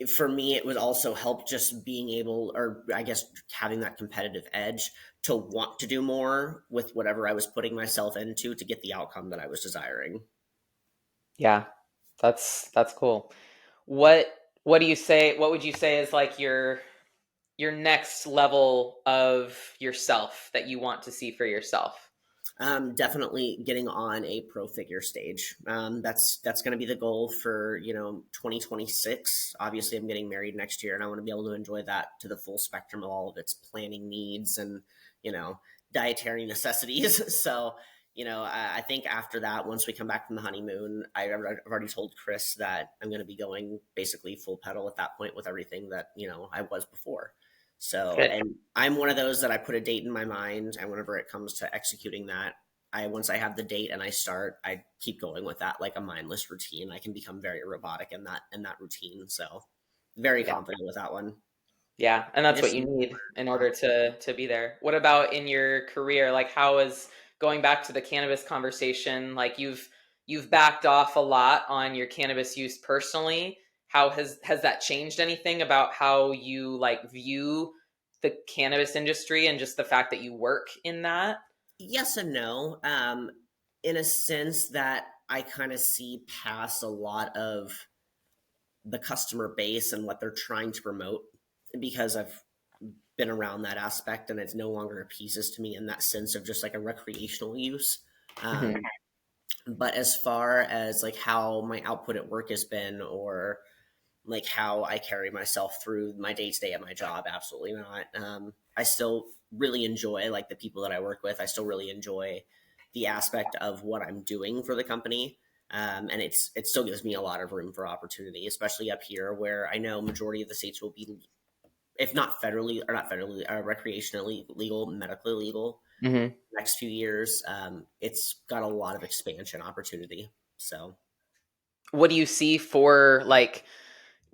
for me, it would also help just being able, or I guess having that competitive edge to want to do more with whatever I was putting myself into to get the outcome that I was desiring. Yeah. That's cool. What what do you say what would you say is like your next level of yourself that you want to see for yourself? Definitely getting on a pro figure stage. That's going to be the goal for 2026. Obviously, I'm getting married next year, and I want to be able to enjoy that to the full spectrum of all of its planning needs and you know dietary necessities. So I think after that, once we come back from the honeymoon, I've already told Chris that I'm going to be going basically full pedal at that point with everything that I was before. So, Good. and I'm one of those that I put a date in my mind, and whenever it comes to executing that, once I have the date and I start, I keep going with that like a mindless routine. I can become very robotic in that routine. So, very Yeah. confident with that one. Yeah, and that's what Just you need in order to be there. What about in your career? Like how is going back to the cannabis conversation, like you've backed off a lot on your cannabis use personally. How has that changed anything about how you like view the cannabis industry and just the fact that you work in that? yes and no. In a sense that I kind of see past a lot of the customer base and what they're trying to promote because I've been around that aspect and it no longer appeases to me in that sense of just like a recreational use. Hmm. Um, but as far as like how my output at work has been or like how I carry myself through my day to day at my job, absolutely not. I still really enjoy like the people that I work with. I still really enjoy the aspect of what I'm doing for the company. And it still gives me a lot of room for opportunity, especially up here where I know majority of the states will be, if not federally or not federally, recreationally legal, medically legal Hmm. next few years. It's got a lot of expansion opportunity. So What do you see for like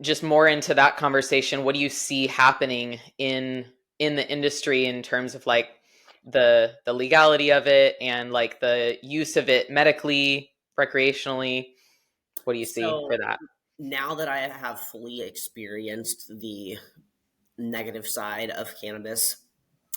just more into that conversation? What do you see happening in the industry in terms of like the legality of it and like the use of it medically, recreationally? What do you see so for that? now that I have fully experienced the negative side of cannabis,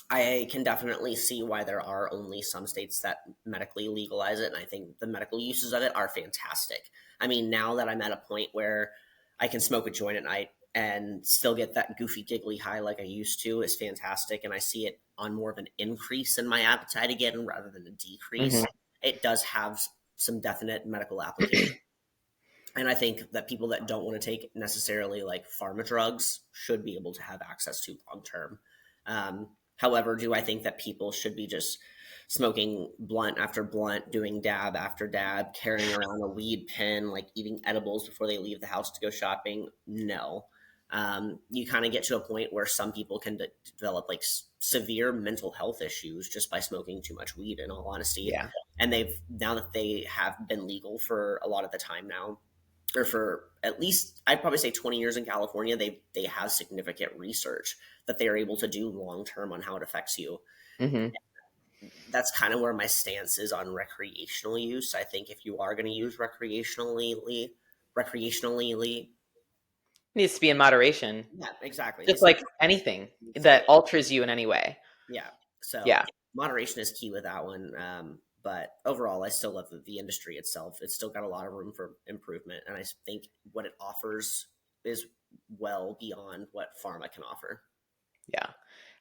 I can definitely see why there are only some states that medically legalize it. And I think the medical uses of it are fantastic. I mean, now that I'm at a point where I can smoke a joint at night and still get that goofy, giggly high like I used to is fantastic. And I see it on more of an increase in my appetite again rather than a decrease. Hmm. It does have some definite medical application. And I think that people that don't want to take necessarily like pharma drugs should be able to have access to long term. However, do I think that people should be just smoking blunt after blunt, doing dab after dab, carrying around a weed pen, like eating edibles before they leave the house to go shopping? No. You kind of get to a point where some people can develop like severe mental health issues just by smoking too much weed, in all honesty. Yeah. And they've, now that they have been legal for a lot of the time now, or for at least I'd probably say 20 years in California, they have significant research that they are able to do long term on how it affects you. Hmm. That's kind of where my stance is on recreational use. I think if you are going to use recreationally, Needs to be in moderation, yeah, exactly. It just needs to be, like anything needs to that be, alters you in any way. yeah. So Yeah. moderation is key with that one. But overall, I still love the industry itself. It's still got a lot of room for improvement, and I think what it offers is well beyond what pharma can offer. Yeah.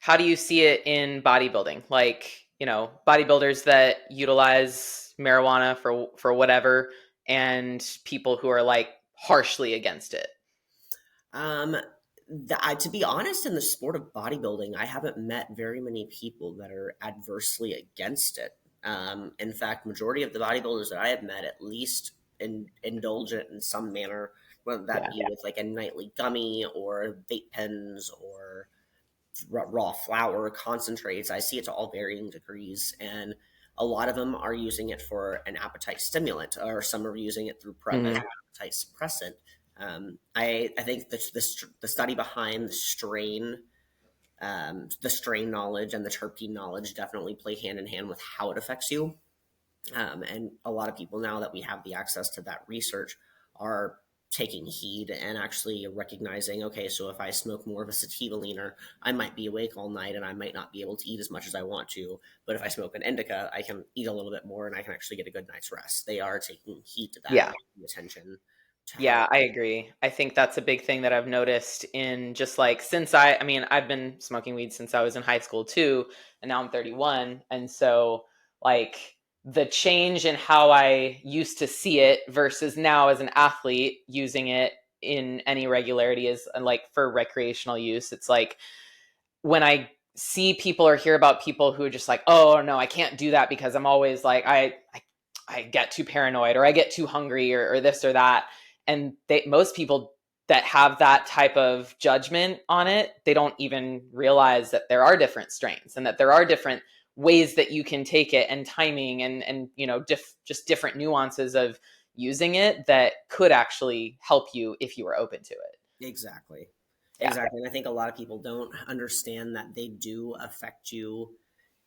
How do you see it in bodybuilding? Like, bodybuilders that utilize marijuana for whatever and people who are like harshly against it. Um, to be honest, in the sport of bodybuilding, I haven't met very many people that are adversely against it. In fact, majority of the bodybuilders that I have met, at least indulge it in some manner, whether that Yeah. be with like a nightly gummy or vape pens or raw flour, concentrates. I see it to all varying degrees. And a lot of them are using it for an appetite stimulant, or some are using it through PrEP as an appetite suppressant. I think the study behind the strain knowledge and the terpene knowledge definitely play hand in hand with how it affects you. And a lot of people, now that we have the access to that research, are taking heed and actually recognizing, okay, so if I smoke more of a sativa leaner, I might be awake all night and I might not be able to eat as much as I want to. But if I smoke an indica, I can eat a little bit more and I can actually get a good night's rest. They are taking heed to that Yeah. and paying attention to Yeah, how. I agree. I think that's a big thing that I've noticed in just like since I mean, I've been smoking weed since I was in high school too, and now I'm 31. And so like the change in how I used to see it versus now as an athlete using it in any regularity is like for recreational use. It's like when I see people or hear about people who are just like, oh no, I can't do that because I'm always like, I get too paranoid or I get too hungry or this or that. And most people that have that type of judgment on it, they don't even realize that there are different strains and that there are different ways that you can take it and timing and just different nuances of using it that could actually help you if you were open to it. Exactly. Yeah. Exactly. And I think a lot of people don't understand that they do affect you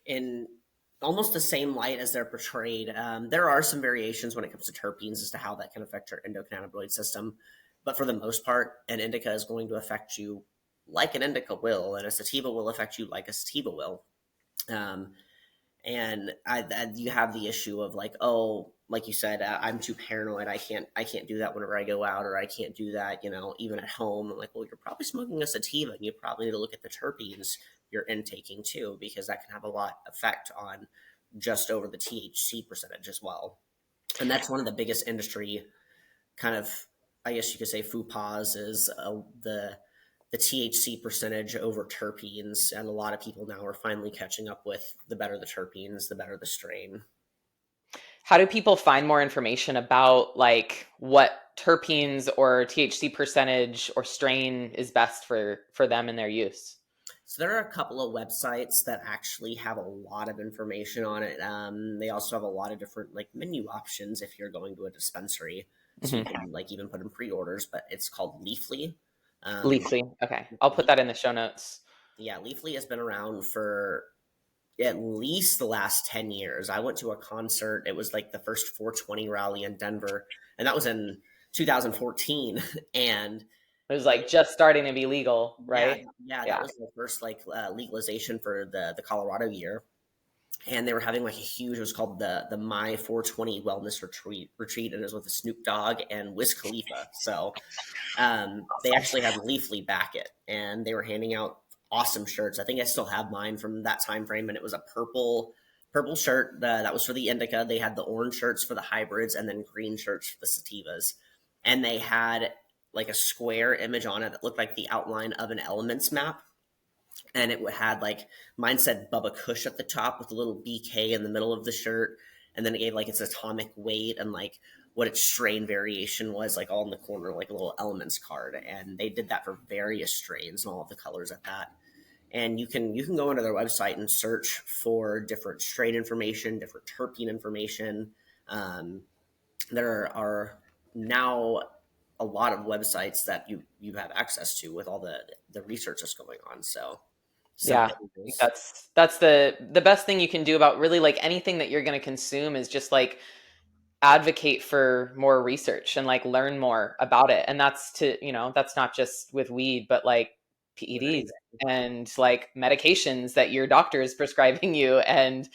in almost the same light as they're portrayed. There are some variations when it comes to terpenes as to how that can affect your endocannabinoid system. But for the most part, an indica is going to affect you like an indica will, and a sativa will affect you like a sativa will. Um, and you have the issue of like, oh, like you said, I'm too paranoid. I can't do that whenever I go out, or I can't do that, even at home. I'm like, well, you're probably smoking a sativa, and you probably need to look at the terpenes you're intaking too, because that can have a lot effect on just over the THC percentage as well. And that's one of the biggest industry kind of, I guess you could say, faux pas is the THC percentage over terpenes, and a lot of people now are finally catching up with the better the terpenes, the better the strain. How do people find more information about like what terpenes or THC percentage or strain is best for them in their use? So there are a couple of websites that actually have a lot of information on it. They also have a lot of different like menu options if you're going to a dispensary, so you Hmm. can like even put in pre-orders. But it's called Leafly. Um, Leafly. Okay. I'll put that in the show notes. yeah, Leafly has been around for at least the last 10 years. I went to a concert. It was like the first 420 rally in Denver, and that was in 2014. And It was like just starting to be legal, yeah, right? yeah, that Yeah. was the first like legalization for the Colorado year. And they were having like a huge, it was called the My 420 Wellness Retreat, and it was with Snoop Dogg and Wiz Khalifa. So they actually had Leafly back it, and they were handing out awesome shirts. I think I still have mine from that time frame, and it was a purple shirt that was for the indica. They had the orange shirts for the hybrids, and then green shirts for the sativas. And they had like a square image on it that looked like the outline of an elements map, and it had like, mine said Bubba Kush at the top with a little BK in the middle of the shirt, and then it gave like its atomic weight and like what its strain variation was, like all in the corner, like a little elements card. And they did that for various strains and all of the colors at that. And you can go into their website and search for different strain information, different terpene information. Um, there are now a lot of websites that you have access to with all the research that's going on. So some Yeah. I think pages. that's the best thing you can do about really like anything that you're going to consume is just like advocate for more research and like learn more about it. And that's that's not just with weed, but like With PEDs anything. and like medications that your doctor is prescribing you and,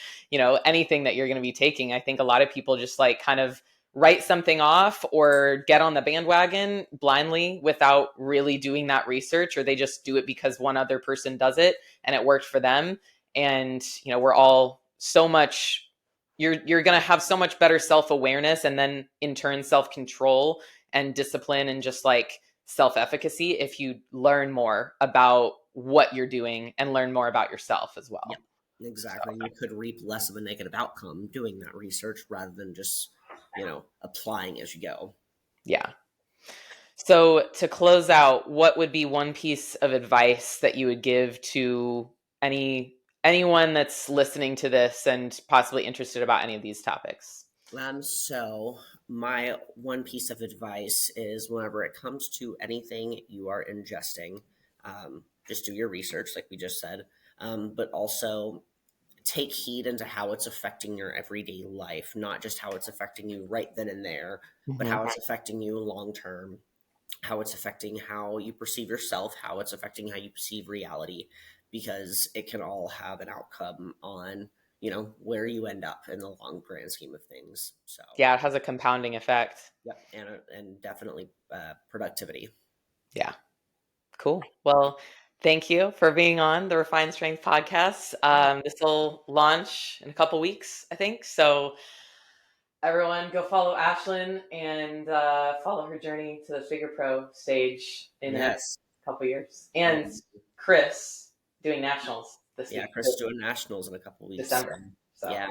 anything that you're going to be taking. I think a lot of people just like kind of write something off or get on the bandwagon blindly without really doing that research, or they just do it because one other person does it and it worked for them. And, we're all so much you're going to have so much better self-awareness and then in turn self-control and discipline and just like self-efficacy if you learn more about what you're doing and learn more about yourself as Yep, well. So, exactly. You could reap less of a negative outcome doing that research rather than just, applying as you go. yeah. So to close out, what would be one piece of advice that you would give to anyone that's listening to this and possibly interested about any of these topics? So my one piece of advice is whenever it comes to anything you are ingesting, just do your research, like we just said, but also take heed into how it's affecting your everyday life, not just how it's affecting you right then and there, but Hmm. how it's affecting you long term, how it's affecting how you perceive yourself, how it's affecting how you perceive reality, because it can all have an outcome on, where you end up in the long grand scheme of things. So, Yeah, it has a compounding effect. yep, and definitely productivity. Yeah. Cool. Well, thank you for being on the Refined Strength podcast. Yeah. This will launch in a couple weeks, I think. So everyone go follow Ashlynn and follow her journey to the Figure Pro stage in the next Yes. couple years. Oh, And Chris doing nationals this yeah. week, Chris this is doing nationals in a couple weeks. So, December. So, yeah,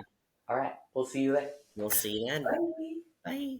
all right. We'll see you there. we'll see you then. Bye. Bye.